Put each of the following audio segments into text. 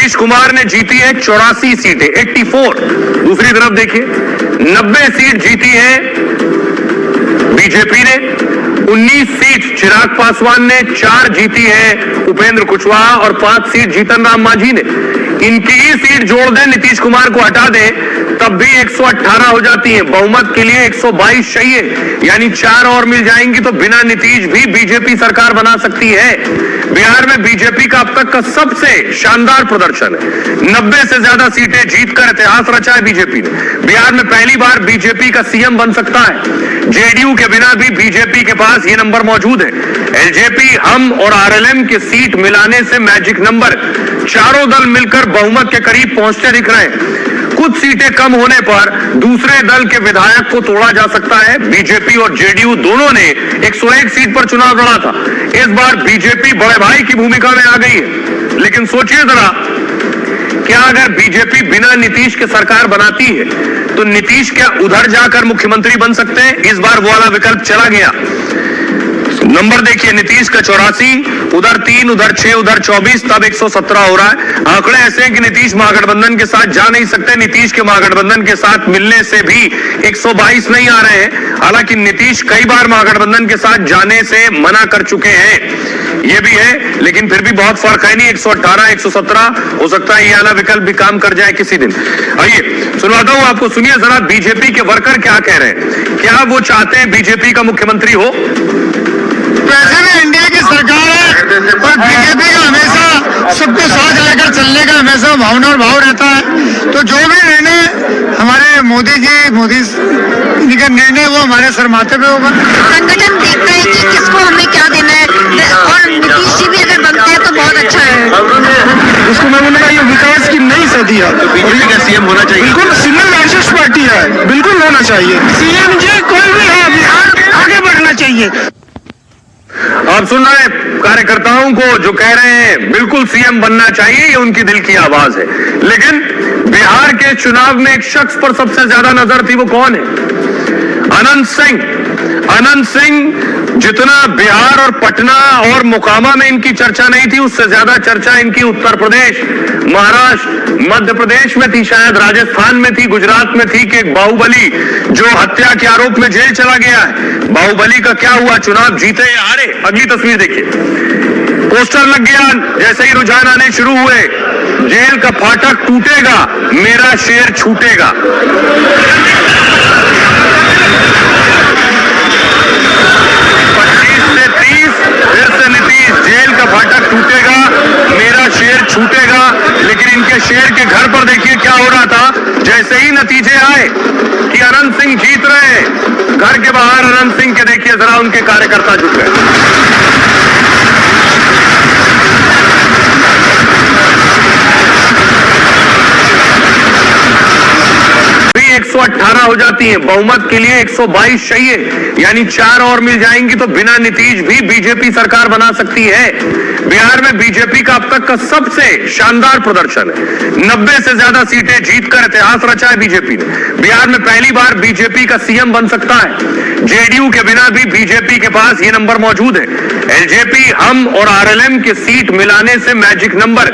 नीतीश कुमार ने जीती है 84 सीटें, 84। दूसरी तरफ देखिए 90 सीट जीती है बीजेपी ने, 19 सीट चिराग पासवान ने, 4 जीती है उपेंद्र कुशवाहा और 5 सीट जीतन राम मांझी ने। इनकी ही सीट जोड़ दें, नीतीश कुमार को हटा दें, तब भी 118 हो जाती है। बहुमत के लिए 122 चाहिए, यानी 4 और मिल जाएंगी तो बिना नीतीश भी बीजेपी सरकार बना सकती है। बिहार में बीजेपी का अब तक का सबसे शानदार प्रदर्शन है। 90 से ज्यादा सीटें जीतकर इतिहास रचा है बीजेपी ने। बिहार में पहली बार बीजेपी का सीएम बन सकता है। जेडीयू के बिना भी बीजेपी के पास ये नंबर मौजूद है। एलजेपी, हम और आरएलएम की सीट मिलाने से मैजिक नंबर, चारों दल मिलकर बहुमत के करीब पहुंचते दिख रहे हैं। कुछ सीटें कम होने पर दूसरे दल के विधायक को तोड़ा जा सकता है। बीजेपी और जेडीयू दोनों ने 101 सीट पर चुनाव लड़ा था। इस बार बीजेपी बड़े भाई की भूमिका में आ गई है। लेकिन सोचिए जरा, क्या अगर बीजेपी बिना नीतीश के सरकार बनाती है तो नीतीश क्या उधर जाकर मुख्यमंत्री बन सकते हैं? इस बार वो वाला विकल्प चला गया। नंबर देखिए, नीतीश का 84, उधर 3, उधर 6, उधर 24, तब 117 हो रहा है। आंकड़े ऐसे हैं कि नीतीश महागठबंधन के साथ जा नहीं सकते। नीतीश के महागठबंधन के साथ मिलने से भी 122 नहीं आ रहे हैं। हालांकि नीतीश कई बार महागठबंधन के साथ जाने से मना कर चुके हैं, ये भी है, लेकिन फिर भी बहुत फर्क है नहीं। 118, 117 हो सकता है ये वाला विकल्प भी काम कर जाए किसी दिन। आइए सुनवाता हूं आपको, सुनिए जरा बीजेपी के वर्कर क्या कह रहे हैं। क्या वो चाहते हैं बीजेपी का मुख्यमंत्री हो? वैसे भी एनडीए की सरकार है और बीजेपी का हमेशा सबको साथ लेकर चलने का हमेशा भावना और भाव रहता है। तो जो भी निर्णय हमारे मोदी जी का निर्णय वो हमारे सर माथे पे होगा। संगठन देखता है कि किसको हमें क्या देना है, और नीतीश जी भी अगर बनते हैं तो बहुत अच्छा है। उसको मैं बोलूँगा ये विकास की नई सदी है। तो बीजेपी का सीएम होना चाहिए। बिल्कुल सिंगल लार्जेस्ट पार्टी है, बिल्कुल होना चाहिए। सीएम जी कोई भी है, बिहार आगे बढ़ना चाहिए। आप सुन रहे हैं कार्यकर्ताओं को जो कह रहे हैं बिल्कुल सीएम बनना चाहिए, ये उनकी दिल की आवाज है। लेकिन बिहार के चुनाव में एक शख्स पर सबसे ज्यादा नजर थी, वो कौन है? अनंत सिंह। अनंत सिंह, जितना बिहार और पटना और मोकामा में इनकी चर्चा नहीं थी, उससे ज्यादा चर्चा इनकी उत्तर प्रदेश, महाराष्ट्र, मध्य प्रदेश में थी, शायद राजस्थान में थी, गुजरात में थी कि एक बाहुबली जो हत्या के आरोप में जेल चला गया है। बाहुबली का क्या हुआ? चुनाव जीते या हारे? अगली तस्वीर देखिए, पोस्टर लग गया। जैसे ही रुझान आने शुरू हुए, जेल का फाटक टूटेगा, मेरा शेर छूटेगा। 25 से 30, फिर से नीतीश, जेल का फाटक टूटेगा, मेरा शेर छूटेगा। लेकिन इनके शेर के घर पर देखिए क्या हो रहा था। जैसे ही नतीजे आए कि अनंत सिंह जीत रहे हैं, घर के बाहर अनंत सिंह के देखिए जरा उनके कार्यकर्ता जुट गए। 118 हो जाती है। बहुमत के लिए 122 चाहिए, यानी 4 और मिल जाएंगी तो बिना नीतीश भी बीजेपी सरकार बना सकती है। बिहार में बीजेपी का अब तक का सबसे शानदार प्रदर्शन है। 90 से ज्यादा सीटें जीतकर इतिहास रचा है बीजेपी ने। बिहार में पहली बार बीजेपी का सीएम बन सकता है। जेडीयू के बिना भी बीजेपी के पास ये नंबर मौजूद है। एलजेपी, हम और आरएलएम की सीट मिलाने से मैजिक नंबर,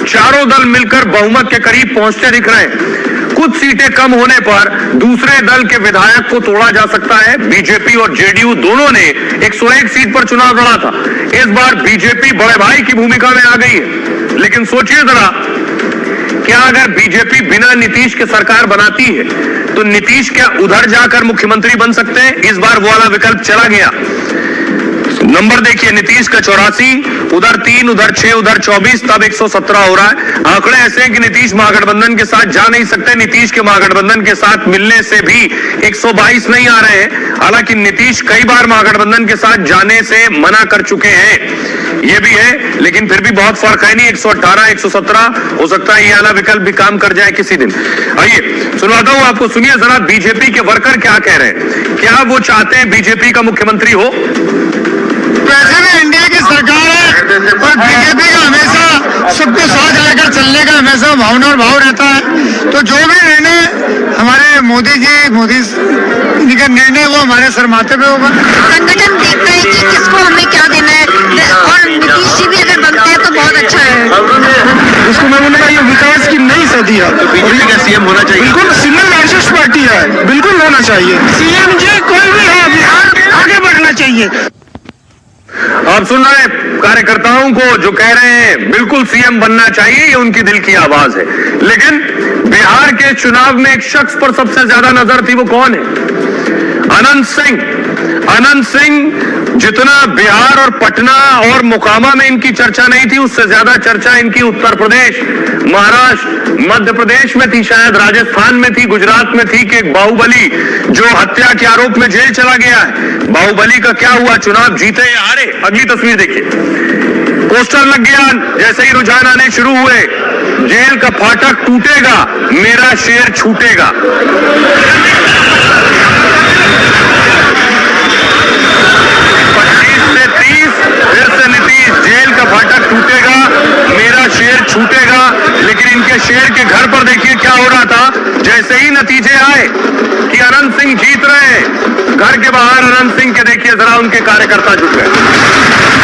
चारों दल मिलकर बहुमत के करीब पहुंचते दिख रहे हैं। कुछ सीटें कम होने पर दूसरे दल के विधायक को तोड़ा जा सकता है। बीजेपी और जेडीयू दोनों ने 101 सीट पर चुनाव लड़ा था। इस बार बीजेपी बड़े भाई की भूमिका में आ गई है। लेकिन सोचिए जरा, क्या अगर बीजेपी बिना नीतीश के सरकार बनाती है तो नीतीश क्या उधर जाकर मुख्यमंत्री बन सकते हैं? इस बार वो वाला विकल्प चला गया। नंबर देखिए, नीतीश का 84, उधर 3, उधर 6, उधर 24, तब 117 हो रहा है। आंकड़े ऐसे हैं कि नीतीश महागठबंधन के साथ जा नहीं सकते। नीतीश के महागठबंधन के साथ मिलने से भी 122 नहीं आ रहे हैं। हालांकि नीतीश कई बार महागठबंधन के साथ जाने से मना कर चुके हैं, ये भी है, लेकिन फिर भी बहुत फर्क है नहीं। 118, 117 हो सकता है ये वाला विकल्प भी काम कर जाए किसी दिन। आइए सुनवाता हूं आपको, सुनिए जरा बीजेपी के वर्कर क्या कह रहे हैं। क्या वो चाहते हैं बीजेपी का मुख्यमंत्री हो? वैसे भी इंडिया की सरकार है और बीजेपी का हमेशा सबको साथ लेकर चलने का हमेशा भावना और भाव रहता है। तो जो भी निर्णय हमारे मोदी इनका निर्णय वो हमारे सर माथे पे होगा। संगठन देखता है कि किसको हमें क्या देना है, और नीतीश जी भी अगर बनते हैं तो बहुत अच्छा है। उसको मैं बोलूँगा ये विकास की नई सदी है। तो बीजेपी का सीएम होना चाहिए। बिल्कुल सिंगल लार्जेस्ट पार्टी है, बिल्कुल होना चाहिए। सीएम जी कोई भी हो, बिहार आगे बढ़ना चाहिए। आप सुन रहे हैं कार्यकर्ताओं को जो कह रहे हैं बिल्कुल सीएम बनना चाहिए, ये उनकी दिल की आवाज है। लेकिन बिहार के चुनाव में एक शख्स पर सबसे ज्यादा नजर थी, वो कौन है? अनंत सिंह। अनंत सिंह जितना बिहार और पटना और मोकामा में इनकी चर्चा नहीं थी, उससे ज्यादा चर्चा इनकी उत्तर प्रदेश, महाराष्ट्र, मध्य प्रदेश में थी, शायद राजस्थान में थी, गुजरात में थी कि एक बाहुबली जो हत्या के आरोप में जेल चला गया है। बाहुबली का क्या हुआ? चुनाव जीते या हारे? अगली तस्वीर देखिए। पोस्टर लग गया, जैसे ही रुझान आने शुरू हुए, जेल का फाटक टूटेगा, मेरा शेर छूटेगा। 25 से 30 फिर से नीतीश, जेल का फाटक टूटेगा, मेरा शेर छूटेगा। लेकिन इनके शेर के घर पर देखिए क्या हो रहा था। जैसे ही नतीजे आए कि अनंत सिंह जीत रहे हैं, घर के बाहर अनंत सिंह के देखिए जरा उनके कार्यकर्ता जुट गए।